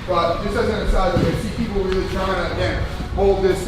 But just as an aside, I see people really trying to, again, hold this,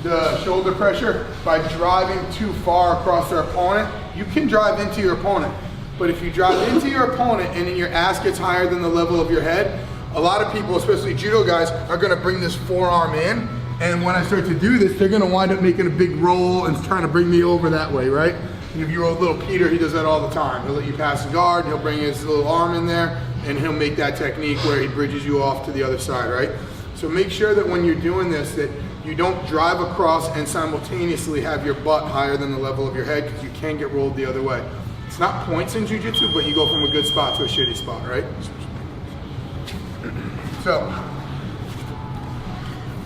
the shoulder pressure by driving too far across their opponent. You can drive into your opponent, but if you drive into your opponent and then your ass gets higher than the level of your head, a lot of people, especially judo guys, are gonna bring this forearm in, and when I start to do this, they're gonna wind up making a big roll and trying to bring me over that way, right? And if you're a little Peter, he does that all the time. He'll let you pass the guard, he'll bring his little arm in there, and he'll make that technique where he bridges you off to the other side, right? So make sure that when you're doing this, that you don't drive across and simultaneously have your butt higher than the level of your head, because you can get rolled the other way. It's not points in jiu-jitsu, but you go from a good spot to a shitty spot, right? So,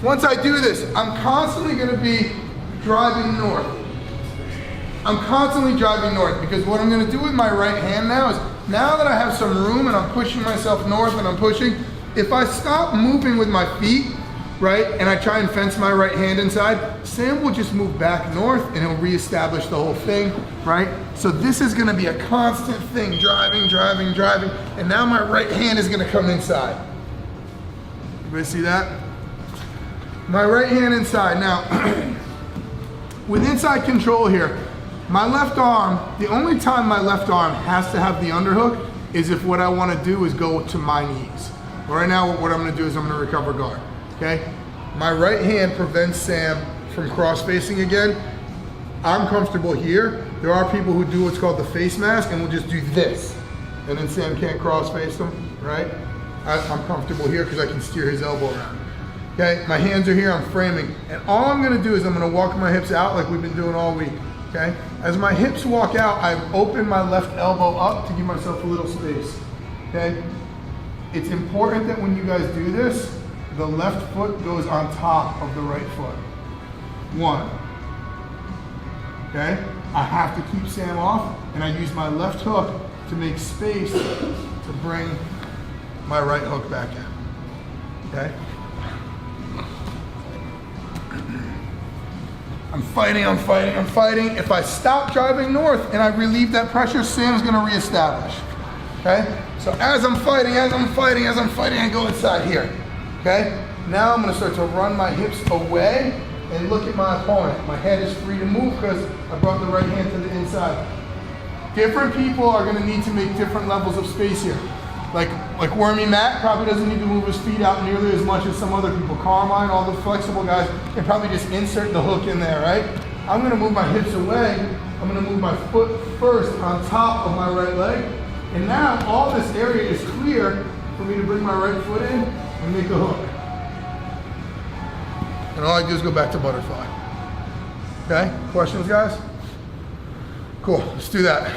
once I do this, I'm constantly gonna be driving north. I'm constantly driving north, because what I'm gonna do with my right hand now is, now that I have some room and I'm pushing myself north and I'm pushing, if I stop moving with my feet, right, and I try and fence my right hand inside, Sam will just move back north and he'll reestablish the whole thing, right? So this is gonna be a constant thing, driving, driving, driving, and now my right hand is gonna come inside. Everybody see that? My right hand inside. Now, with inside control here, my left arm, the only time my left arm has to have the underhook is if what I wanna do is go to my knees. Right now, what I'm gonna do is I'm gonna recover guard. Okay, my right hand prevents Sam from cross-facing again. I'm comfortable here. There are people who do what's called the face mask and will just do this, and then Sam can't cross-face them, right? I'm comfortable here because I can steer his elbow around. Okay, my hands are here, I'm framing, and all I'm gonna do is I'm gonna walk my hips out like we've been doing all week, okay? As my hips walk out, I open my left elbow up to give myself a little space, okay? It's important that when you guys do this, the left foot goes on top of the right foot. One. Okay? I have to keep Sam off, and I use my left hook to make space to bring my right hook back in. Okay? I'm fighting, I'm fighting, I'm fighting. If I stop driving north and I relieve that pressure, Sam's gonna reestablish. Okay? So as I'm fighting, as I'm fighting, as I'm fighting, I go inside here. Okay? Now I'm gonna start to run my hips away and look at my opponent. My head is free to move because I brought the right hand to the inside. Different people are gonna need to make different levels of space here. Like Wormy Matt probably doesn't need to move his feet out nearly as much as some other people. Carmine, all the flexible guys can probably just insert the hook in there, right? I'm gonna move my hips away. I'm gonna move my foot first on top of my right leg. And now all this area is clear for me to bring my right foot in and make a hook. And all I do is go back to butterfly. Okay, questions guys? Cool, let's do that.